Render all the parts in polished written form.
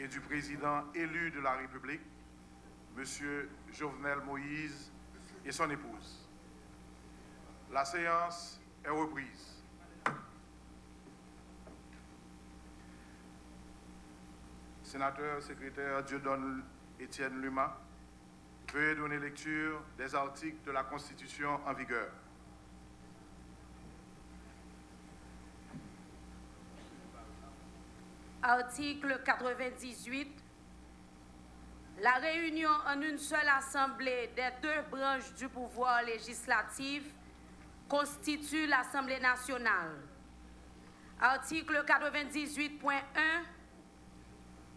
et du président élu de la République, M. Jovenel Moïse et son épouse. La séance est reprise. Sénateur, secrétaire Dieudonne Étienne Luma, veuillez donner lecture des articles de la Constitution en vigueur. Article 98. La réunion en une seule assemblée des deux branches du pouvoir législatif constitue l'Assemblée nationale. Article 98.1.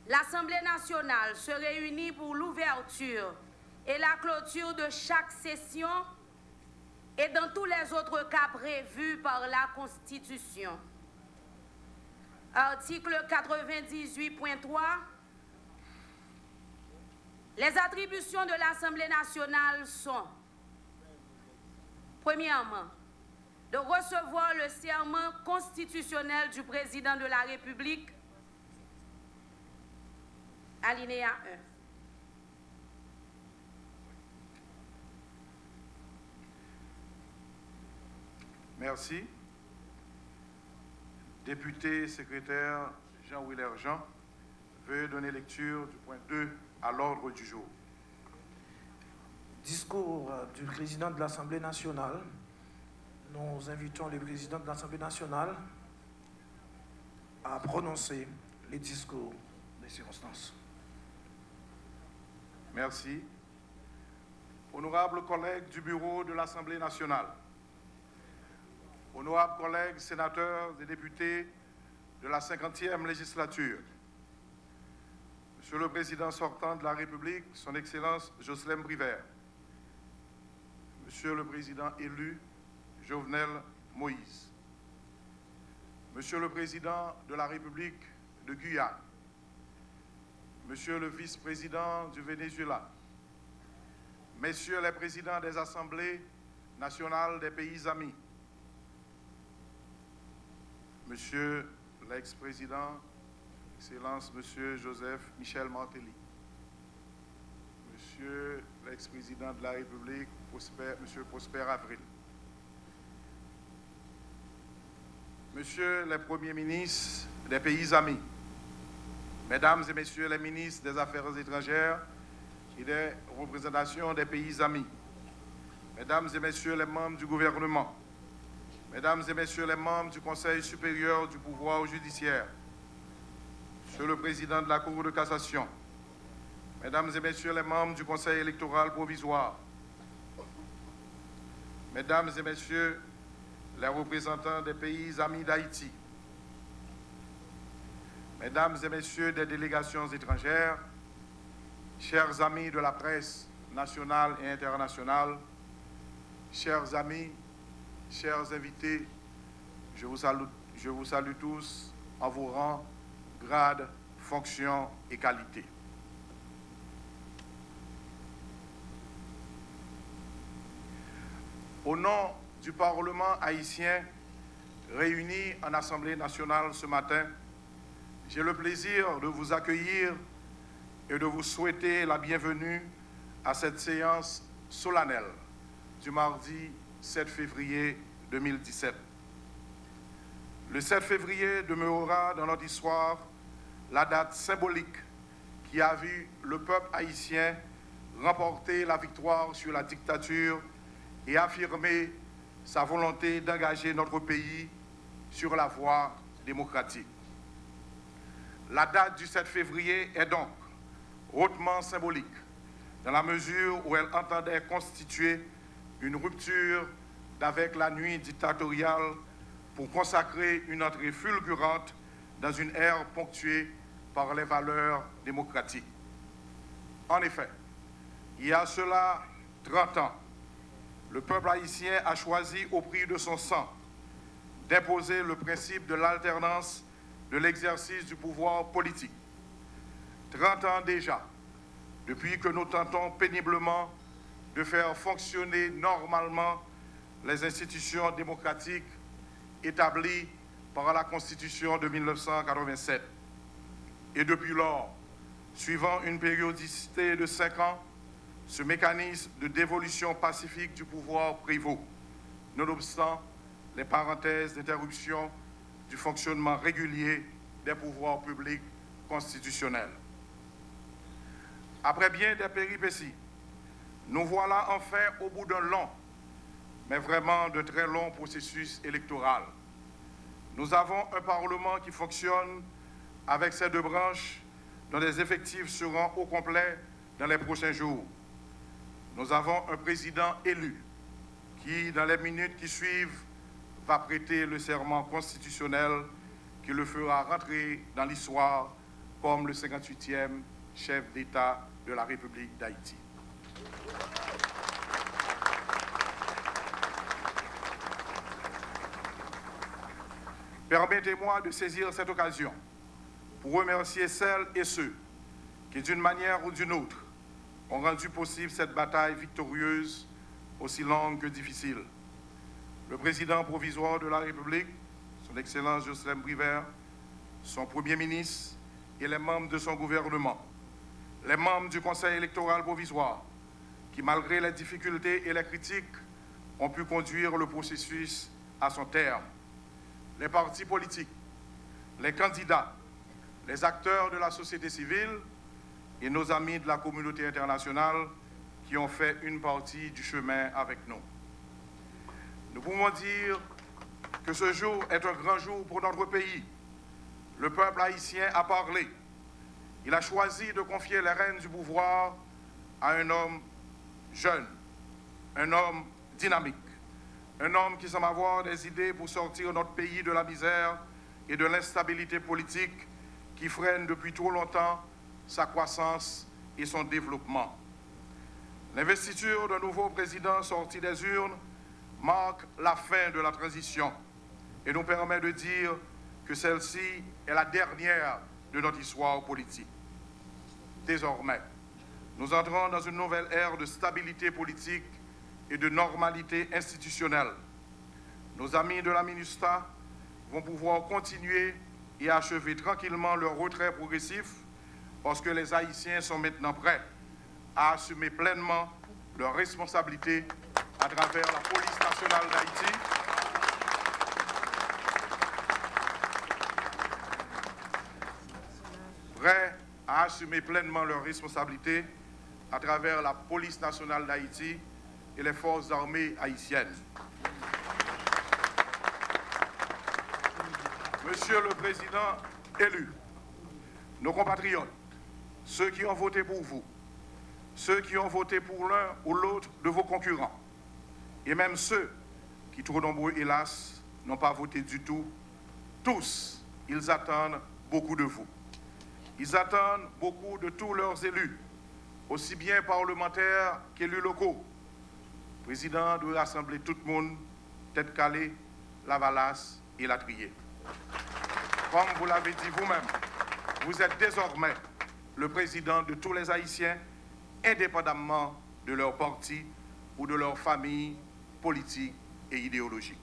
L'Assemblée nationale se réunit pour l'ouverture et la clôture de chaque session et dans tous les autres cas prévus par la Constitution. Article 98.3. Les attributions de l'Assemblée nationale sont, premièrement, de recevoir le serment constitutionnel du président de la République, alinéa 1. Merci. Député secrétaire Jean-Willer Jean, veuillez donner lecture du point 2 à l'ordre du jour. Discours du président de l'Assemblée nationale. Nous invitons le président de l'Assemblée nationale à prononcer les discours des circonstances. Merci. Honorables collègues du bureau de l'Assemblée nationale, honorables collègues sénateurs et députés de la 50e législature, Monsieur le Président sortant de la République, Son Excellence Jocelyn Briver, Monsieur le Président élu Jovenel Moïse, Monsieur le Président de la République de Guyane, Monsieur le Vice-président du Venezuela, Messieurs les présidents des assemblées nationales des pays amis, Monsieur l'ex-président, Excellence Monsieur Joseph Michel Martelly, Monsieur l'ex-président de la République, Monsieur Prosper Avril, Monsieur les premiers ministres des pays amis, Mesdames et Messieurs les ministres des Affaires étrangères et des représentations des pays amis, Mesdames et Messieurs les membres du gouvernement, Mesdames et Messieurs les membres du Conseil supérieur du pouvoir judiciaire, Monsieur le Président de la Cour de cassation, Mesdames et Messieurs les membres du Conseil électoral provisoire, Mesdames et Messieurs les représentants des pays amis d'Haïti, Mesdames et Messieurs des délégations étrangères, chers amis de la presse nationale et internationale, chers amis, chers invités, je vous salue tous en vos rangs, grades, fonctions et qualités. Au nom du Parlement haïtien réuni en Assemblée nationale ce matin, j'ai le plaisir de vous accueillir et de vous souhaiter la bienvenue à cette séance solennelle du mardi 7 février 2017. Le 7 février demeurera dans notre histoire la date symbolique qui a vu le peuple haïtien remporter la victoire sur la dictature et affirmer sa volonté d'engager notre pays sur la voie démocratique. La date du 7 février est donc hautement symbolique, dans la mesure où elle entendait constituer une rupture d'avec la nuit dictatoriale pour consacrer une entrée fulgurante dans une ère ponctuée par les valeurs démocratiques. En effet, il y a cela 30 ans, le peuple haïtien a choisi au prix de son sang d'imposer le principe de l'alternance de l'exercice du pouvoir politique. 30 ans déjà, depuis que nous tentons péniblement de faire fonctionner normalement les institutions démocratiques établies par la Constitution de 1987. Et depuis lors, suivant une périodicité de 5 ans, ce mécanisme de dévolution pacifique du pouvoir prévaut, nonobstant les parenthèses d'interruption du fonctionnement régulier des pouvoirs publics constitutionnels. Après bien des péripéties, nous voilà enfin au bout d'un long, mais vraiment de très long processus électoral. Nous avons un Parlement qui fonctionne avec ses 2 branches, dont les effectifs seront au complet dans les prochains jours. Nous avons un président élu qui, dans les minutes qui suivent, va prêter le serment constitutionnel qui le fera rentrer dans l'histoire comme le 58e chef d'État de la République d'Haïti. Permettez-moi de saisir cette occasion pour remercier celles et ceux qui, d'une manière ou d'une autre, ont rendu possible cette bataille victorieuse, aussi longue que difficile. Le président provisoire de la République, son Excellence Jocelyn Brivert, son Premier ministre et les membres de son gouvernement, les membres du Conseil électoral provisoire, qui, malgré les difficultés et les critiques, ont pu conduire le processus à son terme, les partis politiques, les candidats, les acteurs de la société civile et nos amis de la communauté internationale qui ont fait une partie du chemin avec nous. Nous pouvons dire que ce jour est un grand jour pour notre pays. Le peuple haïtien a parlé. Il a choisi de confier les rênes du pouvoir à un homme jeune, un homme dynamique, un homme qui semble avoir des idées pour sortir notre pays de la misère et de l'instabilité politique qui freine depuis trop longtemps sa croissance et son développement. L'investiture d'un nouveau président sorti des urnes marque la fin de la transition et nous permet de dire que celle-ci est la dernière de notre histoire politique. Désormais, nous entrons dans une nouvelle ère de stabilité politique et de normalité institutionnelle. Nos amis de la MINUSTAH vont pouvoir continuer et achever tranquillement leur retrait progressif parce que les Haïtiens sont maintenant prêts à assumer pleinement leurs responsabilités à travers la police nationale d'Haïti, prêts à assumer pleinement leurs responsabilités à travers la police nationale d'Haïti et les forces armées haïtiennes. Monsieur le Président élu, nos compatriotes, ceux qui ont voté pour vous, ceux qui ont voté pour l'un ou l'autre de vos concurrents, et même ceux qui, trop nombreux, hélas, n'ont pas voté du tout, tous, ils attendent beaucoup de vous. Ils attendent beaucoup de tous leurs élus, aussi bien parlementaires qu'élus locaux. Président doit rassembler tout le monde, tête calée, la valasse et la trier. Comme vous l'avez dit vous-même, vous êtes désormais le président de tous les Haïtiens, indépendamment de leur parti ou de leur famille politique et idéologique.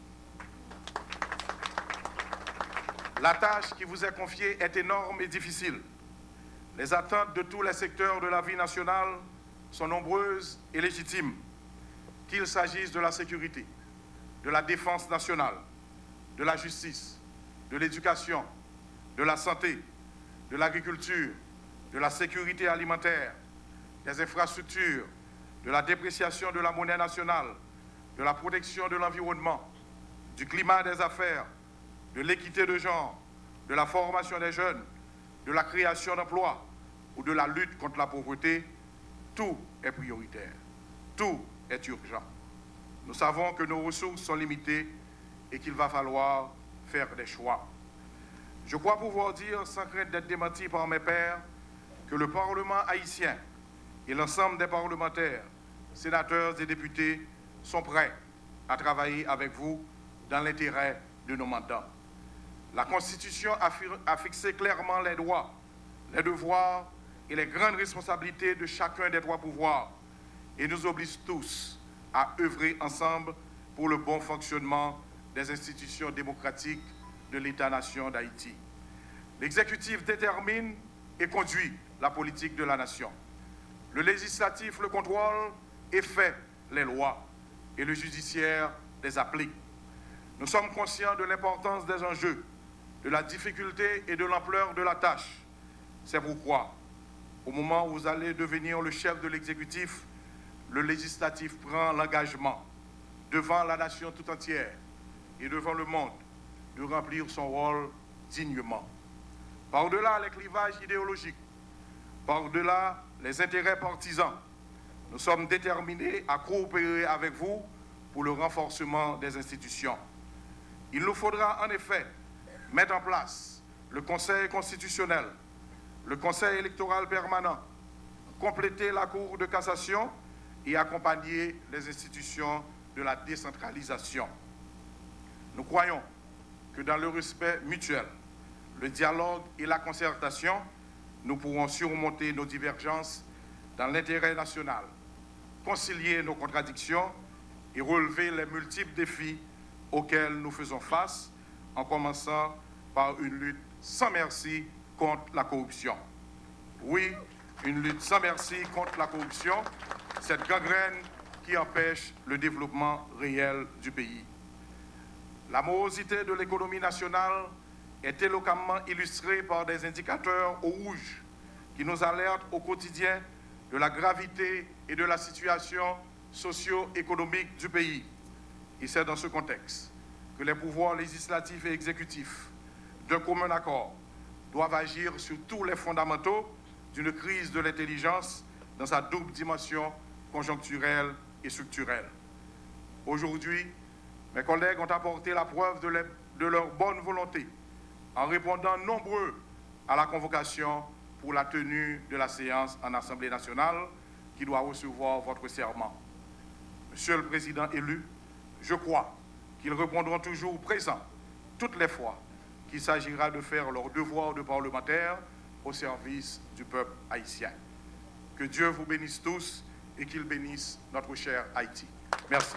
La tâche qui vous est confiée est énorme et difficile. Les attentes de tous les secteurs de la vie nationale sont nombreuses et légitimes, qu'il s'agisse de la sécurité, de la défense nationale, de la justice, de l'éducation, de la santé, de l'agriculture, de la sécurité alimentaire, des infrastructures, de la dépréciation de la monnaie nationale, de la protection de l'environnement, du climat des affaires, de l'équité de genre, de la formation des jeunes, de la création d'emplois ou de la lutte contre la pauvreté, tout est prioritaire, tout est urgent. Nous savons que nos ressources sont limitées et qu'il va falloir faire des choix. Je crois pouvoir dire, sans crainte d'être démenti par mes pairs, que le Parlement haïtien et l'ensemble des parlementaires, sénateurs et députés sont prêts à travailler avec vous dans l'intérêt de nos mandats. La Constitution a fixé clairement les droits, les devoirs et les grandes responsabilités de chacun des trois pouvoirs et nous oblige tous à œuvrer ensemble pour le bon fonctionnement des institutions démocratiques de l'État-nation d'Haïti. L'exécutif détermine et conduit la politique de la nation. Le législatif le contrôle et fait les lois, et le judiciaire les applique. Nous sommes conscients de l'importance des enjeux, de la difficulté et de l'ampleur de la tâche. C'est pourquoi, au moment où vous allez devenir le chef de l'exécutif, le législatif prend l'engagement devant la nation tout entière et devant le monde de remplir son rôle dignement. Par-delà les clivages idéologiques, par-delà les intérêts partisans, nous sommes déterminés à coopérer avec vous pour le renforcement des institutions. Il nous faudra en effet mettre en place le Conseil constitutionnel, le Conseil électoral permanent, compléter la Cour de cassation et accompagner les institutions de la décentralisation. Nous croyons que dans le respect mutuel, le dialogue et la concertation, nous pourrons surmonter nos divergences dans l'intérêt national, concilier nos contradictions et relever les multiples défis auxquels nous faisons face, en commençant par une lutte sans merci contre la corruption. Oui, une lutte sans merci contre la corruption, cette gangrène qui empêche le développement réel du pays. La morosité de l'économie nationale est éloquemment illustrée par des indicateurs au rouge qui nous alertent au quotidien de la gravité et de la situation socio-économique du pays. Et c'est dans ce contexte que les pouvoirs législatifs et exécutifs, d'un commun accord, doivent agir sur tous les fondamentaux d'une crise de l'intelligence dans sa double dimension conjoncturelle et structurelle. Aujourd'hui, mes collègues ont apporté la preuve de leur bonne volonté en répondant nombreux à la convocation pour la tenue de la séance en Assemblée nationale qui doit recevoir votre serment. Monsieur le Président élu, je crois qu'ils répondront toujours présents toutes les fois qu'il s'agira de faire leur devoir de parlementaire au service du peuple haïtien. Que Dieu vous bénisse tous et qu'il bénisse notre cher Haïti. Merci.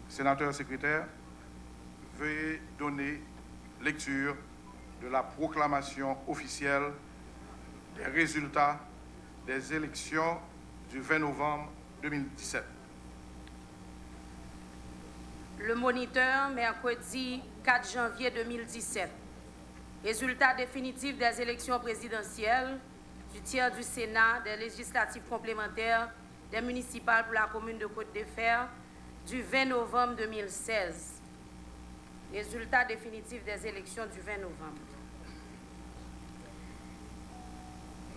Sénateur secrétaire, veuillez donner lecture de la proclamation officielle des résultats des élections du 20 novembre 2017. Le Moniteur, mercredi 4 janvier 2017. Résultats définitifs des élections présidentielles, du tiers du Sénat, des législatives complémentaires, des municipales pour la commune de Côte-de-Fer, du 20 novembre 2016. Résultats définitifs des élections du 20 novembre.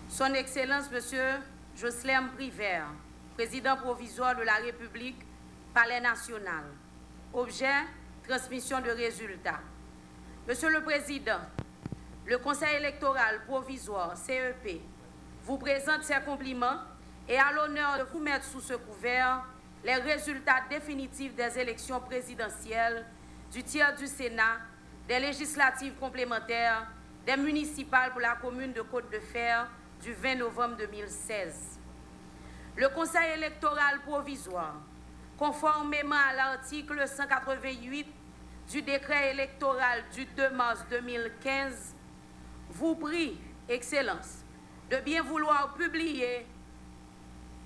Son Excellence, Monsieur Jocelyn Privert, président provisoire de la République, Palais national. Objet, transmission de résultats. Monsieur le Président, le Conseil électoral provisoire, CEP, vous présente ses compliments et a l'honneur de vous mettre sous ce couvert les résultats définitifs des élections présidentielles, du tiers du Sénat, des législatives complémentaires, des municipales pour la commune de Côte-de-Fer du 20 novembre 2016. Le Conseil électoral provisoire, conformément à l'article 188 du décret électoral du 2 mars 2015, vous prie, Excellence, de bien vouloir publier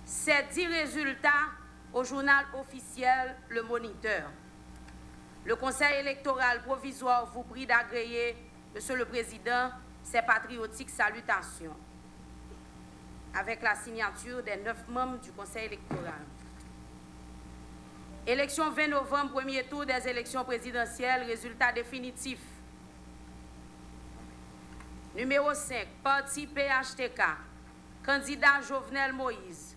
ces 10 résultats au journal officiel Le Moniteur. Le Conseil électoral provisoire vous prie d'agréer, Monsieur le Président, ces patriotiques salutations avec la signature des 9 membres du Conseil électoral. Élection 20 novembre, premier tour des élections présidentielles, résultat définitif. Numéro 5, parti PHTK, candidat Jovenel Moïse,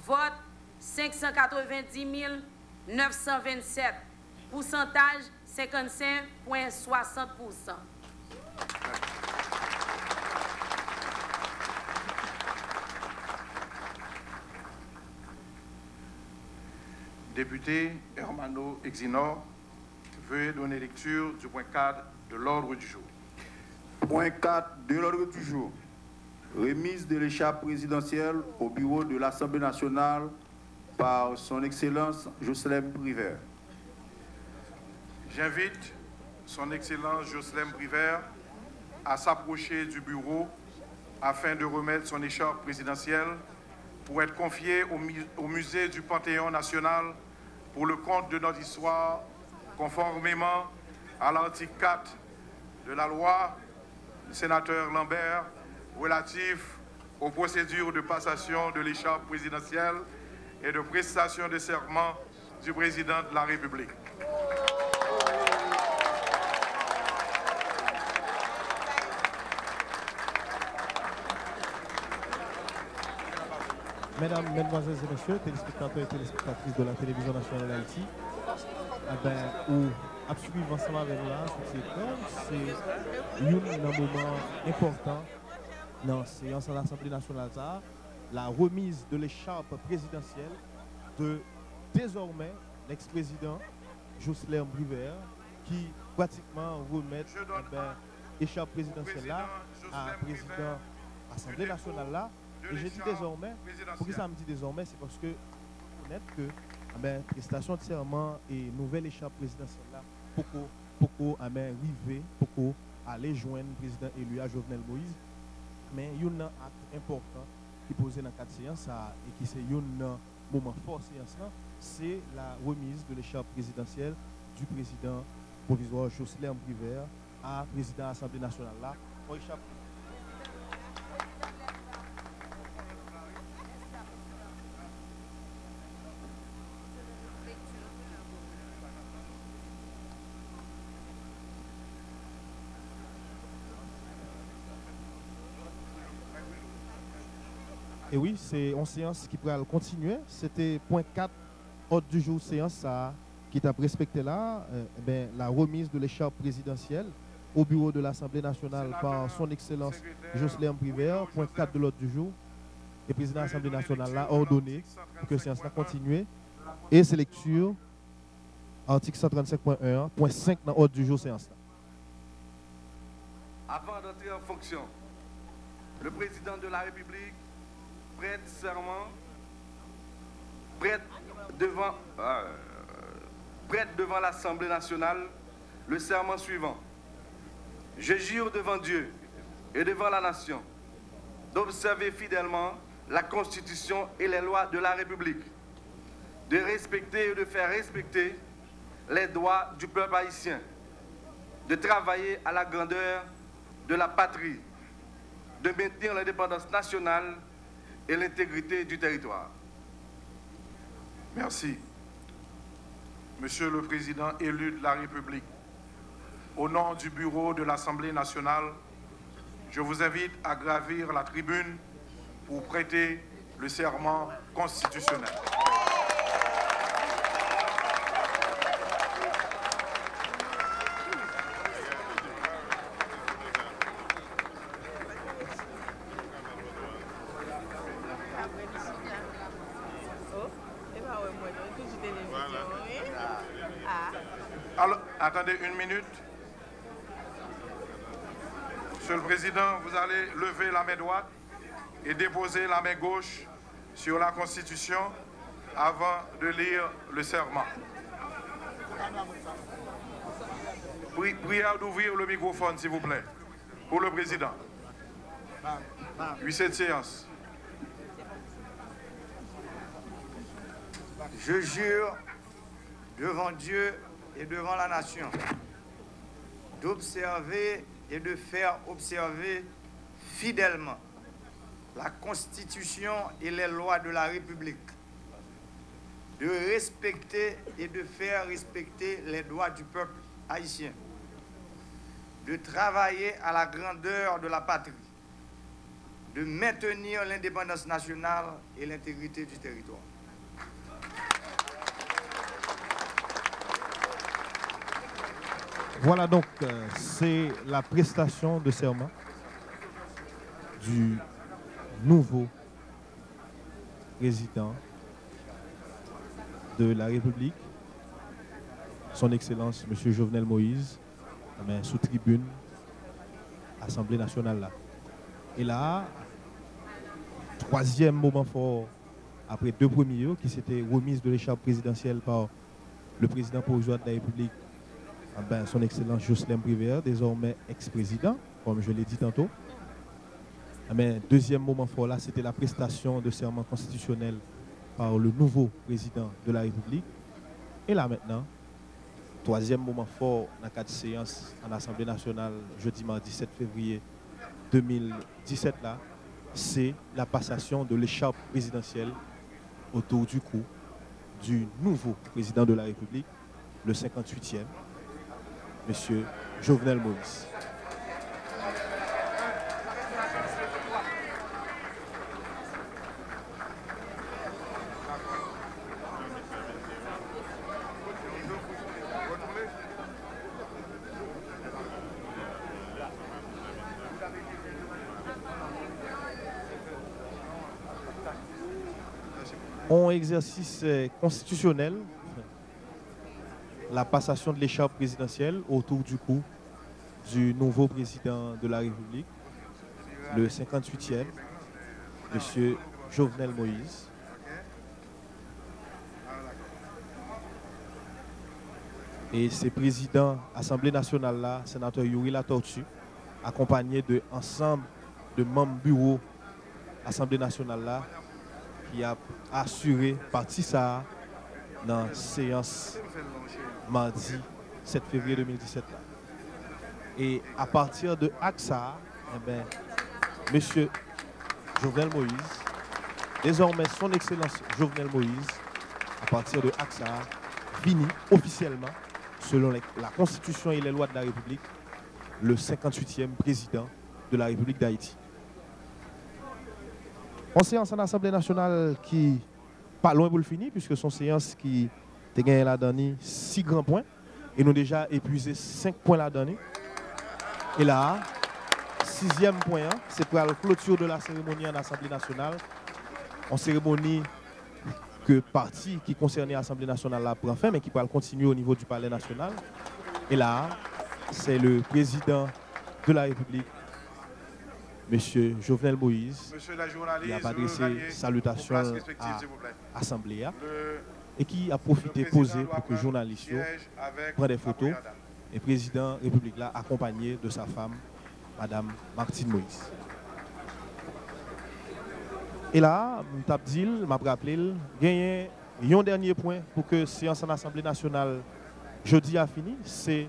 vote 590 927, pourcentage 55,60%. Député Hermano Exinor, veuillez donner lecture du point 4 de l'ordre du jour. Point 4 de l'ordre du jour. Remise de l'écharpe présidentielle au bureau de l'Assemblée nationale par son Excellence Jocelyn Privert. J'invite son Excellence Jocelyn Privert à s'approcher du bureau afin de remettre son écharpe présidentielle pour être confiée au musée du Panthéon national pour le compte de notre histoire, conformément à l'article 4 de la loi du sénateur Lambert relatif aux procédures de passation de l'écharpe présidentielle et de prestation de serment du président de la République. Mesdames, Mesdemoiselles et Messieurs, téléspectateurs et téléspectatrices de la télévision nationale d'Haïti, ou à suivre ensemble avec nous là, sur ces écran, c'est un moment important dans la séance de l'Assemblée nationale, la remise de l'écharpe présidentielle de désormais l'ex-président Jocelyn Privert, qui pratiquement remet l'écharpe présidentielle là à président de l'Assemblée nationale là. Et je dis désormais, pourquoi ça me dit désormais, c'est parce que connaître que prestation de serment et nouvelle écharpe présidentielle là, pour arriver, pour aller joindre le président élu à Jovenel Moïse. Mais il y a un acte important qui est posé dans le cadre de séance et qui c'est un moment fort de séance, c'est la remise de l'écharpe présidentielle du président provisoire Jocelyn Privert à président de l'Assemblée nationale là. Et oui, c'est une séance qui pourrait continuer. C'était point 4, ordre du jour, séance qui t'a respecté là, la remise de l'écharpe présidentielle au bureau de l'Assemblée nationale par son Excellence Jocelyn Privert, point 4 de l'ordre du jour. Et le président de l'Assemblée nationale l'a ordonné pour que la séance continue. Et c'est lecture, article 135.1, point 5 dans l'ordre du jour, séance. Avant d'entrer en fonction, le président de la République prête serment, prête devant l'Assemblée nationale le serment suivant. Je jure devant Dieu et devant la nation d'observer fidèlement la Constitution et les lois de la République, de respecter et de faire respecter les droits du peuple haïtien, de travailler à la grandeur de la patrie, de maintenir l'indépendance nationale et l'intégrité du territoire. Merci. Monsieur le Président élu de la République, au nom du bureau de l'Assemblée nationale, je vous invite à gravir la tribune pour prêter le serment constitutionnel. Alors, attendez une minute. Monsieur le Président, vous allez lever la main droite et déposer la main gauche sur la Constitution avant de lire le serment. Prière d'ouvrir le microphone, s'il vous plaît, pour le Président. Puis cette séance. Je jure devant Dieu et devant la nation d'observer et de faire observer fidèlement la Constitution et les lois de la République, de respecter et de faire respecter les droits du peuple haïtien, de travailler à la grandeur de la patrie, de maintenir l'indépendance nationale et l'intégrité du territoire. Voilà donc, c'est la prestation de serment du nouveau président de la République, son Excellence M. Jovenel Moïse, sous tribune, Assemblée nationale là. Et là, troisième moment fort après deux premiers, qui c'était remise de l'écharpe présidentielle par le président provisoire de la République, son Excellence Jocelyn Prévert, désormais ex-président, comme je l'ai dit tantôt. Deuxième moment fort là, c'était la prestation de serment constitutionnel par le nouveau président de la République. Et là maintenant, troisième moment fort dans le cadre de séance en Assemblée nationale, jeudi mardi 7 février 2017 là, c'est la passation de l'écharpe présidentielle autour du cou du nouveau président de la République, le 58e, M. Jovenel Moïse. En exercice constitutionnel, la passation de l'écharpe présidentielle autour du cou du nouveau président de la République, le 58e, M. Jovenel Moïse. Et ces présidents Assemblée nationale là, sénateur Yuri Latortue, accompagné de ensemble de membres bureau Assemblée nationale là, qui a assuré partie ça dans la séance mardi 7 février 2017. Là. Et à partir de AXA, M. Jovenel Moïse, désormais son Excellence Jovenel Moïse, à partir de AXA, finit officiellement, selon la Constitution et les lois de la République, le 58e président de la République d'Haïti. En séance en Assemblée nationale qui pas loin pour le finir, puisque son séance qui a gagné la dernière 6 grands points, et nous déjà épuisé 5 points la dernière. Et là, 6e point, c'est pour la clôture de la cérémonie en Assemblée nationale. En cérémonie que partie qui concernait l'Assemblée nationale là prend fin, mais qui va continuer au niveau du Palais national. Et là, c'est le président de la République, M. Jovenel Moïse, qui a adressé salutations à l'Assemblée et qui a profité de poser pour que les journalistes prennent des photos. Et le président de la République là, accompagné de sa femme, Mme Martine Moïse. Et là, je m'a rappelé, il y a un dernier point pour que la séance en Assemblée nationale jeudi a fini, c'est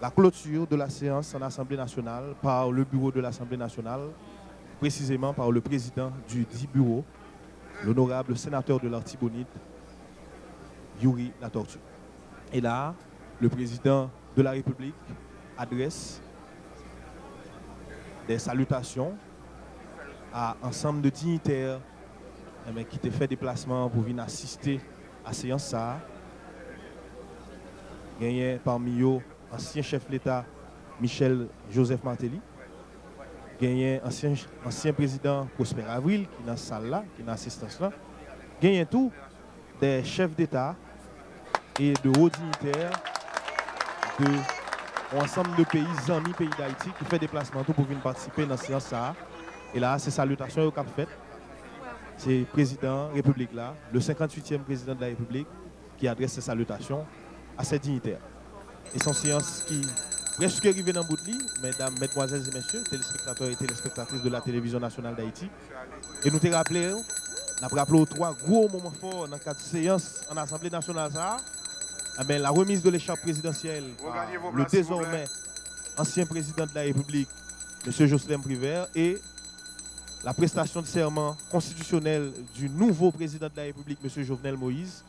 la clôture de la séance en Assemblée nationale par le bureau de l'Assemblée nationale, précisément par le président du dit bureau, l'honorable sénateur de l'Artibonite, Yuri Latortue. Et là, le président de la République adresse des salutations à un ensemble de dignitaires qui ont fait déplacement pour venir assister à la séance. Il y a parmi eux ancien chef de l'État Michel Joseph Martelly. Il y a ancien président Prosper Avril qui est dans cette salle là, qui est dans l'assistance là. Il y a tout des chefs d'État et de hauts dignitaires de ensemble de pays, amis pays d'Haïti qui fait déplacement pour venir participer dans la séance. Et là, c'est salutations au cap fait. C'est le président de la République là, le 58e président de la République qui adresse ses salutations à ses dignitaires. Et son séance qui presque arrivée dans le bout de lit, mesdames, mesdemoiselles et messieurs, téléspectateurs et téléspectatrices de la télévision nationale d'Haïti. Et nous t'ai rappelé, on a rappelé 3 gros moments forts dans le cadre de séance en Assemblée nationale. La remise de l'écharpe présidentielle par le désormais ancien président de la République, M. Jocelyn Prévert, et la prestation de serment constitutionnel du nouveau président de la République, M. Jovenel Moïse,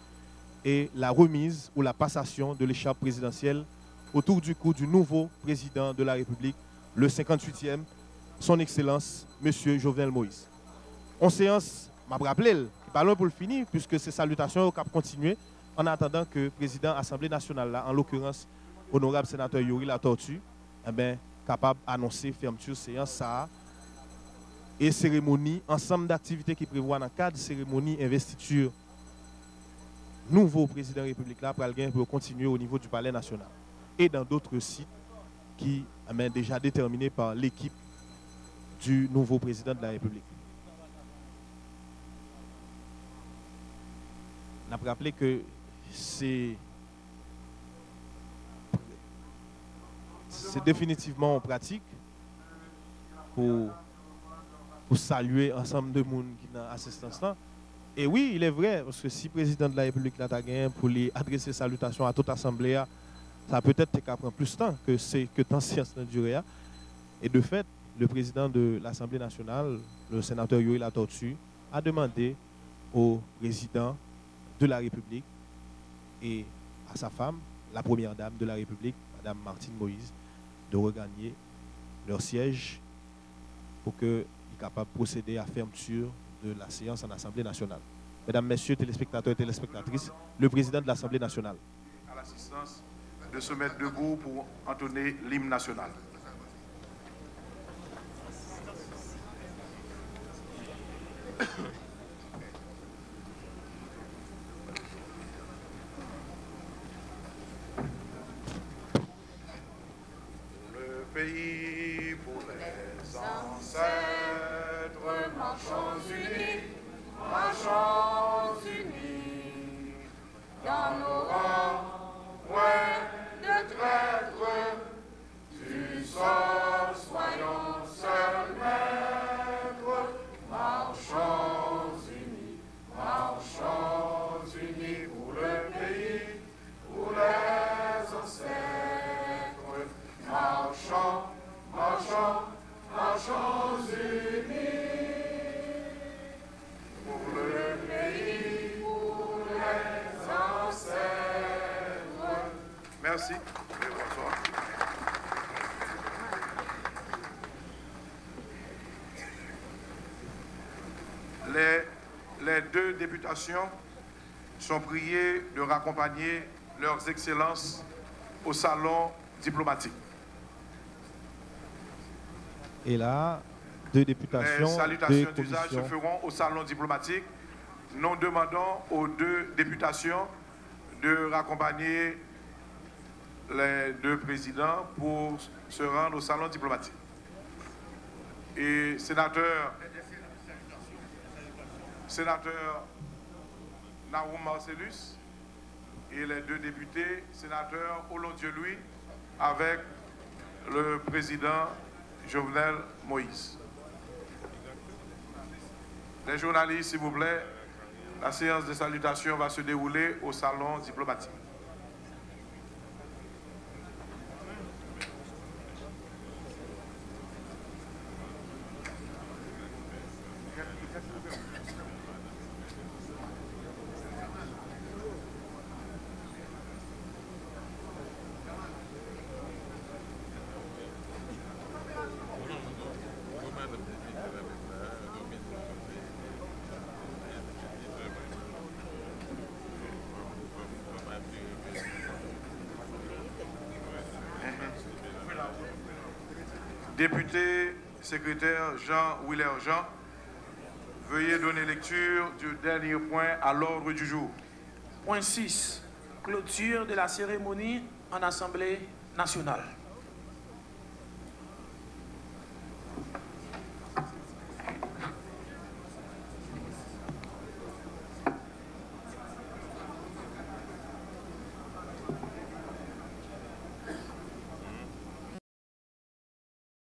et la remise ou la passation de l'écharpe présidentielle autour du cou du nouveau président de la République, le 58e, son Excellence, M. Jovenel Moïse. En séance, je me rappelle, pas loin pour le finir, puisque ces salutations ont continué en attendant que le président de l'Assemblée nationale, là, en l'occurrence, honorable sénateur Yuri Latortue, capable d'annoncer fermeture séance ça et cérémonie, ensemble d'activités qui prévoient dans le cadre de cérémonie investiture nouveau président de la République là pour continuer au niveau du Palais national et dans d'autres sites qui sont déjà déterminés par l'équipe du nouveau président de la République. on a rappelé que c'est définitivement en pratique pour saluer ensemble de monde qui dans assistance là. Et oui, il est vrai, parce que si le président de la République l'a gagné pour lui adresser salutations à toute assemblée, ça peut-être prendre plus de temps que tant science n'a duré. Et de fait, le président de l'Assemblée nationale, le sénateur Yoel Latortue, a demandé au président de la République et à sa femme, la première dame de la République, Mme Martine Moïse, de regagner leur siège pour qu'ils soient capables de procéder à la fermeture de la séance en Assemblée nationale. Mesdames, Messieurs, téléspectateurs et téléspectatrices, le président de l'Assemblée nationale. À l'assistance de se mettre debout pour entonner l'hymne national. Le pays pour les ancêtres, marchons unis, dans nos rangs, point de traître, du sol, soyons seuls maîtres, marchons unis pour le pays, pour les ancêtres, marchons unis. Pour le pays, pour les ancêtres. Merci. Et bonsoir. Les deux députations sont priées de raccompagner leurs excellences au salon diplomatique. Et là, deux députations. Les salutations d'usage se feront au salon diplomatique. Nous demandons aux deux députations de raccompagner les deux présidents pour se rendre au salon diplomatique. Et sénateur Naoum Marcellus et les deux députés, sénateur Olondieu-Louis, avec le président Jovenel Moïse. Les journalistes, s'il vous plaît, la séance de salutation va se dérouler au salon diplomatique. Député secrétaire Jean-Willer Jean, veuillez donner lecture du dernier point à l'ordre du jour. Point 6. Clôture de la cérémonie en Assemblée nationale.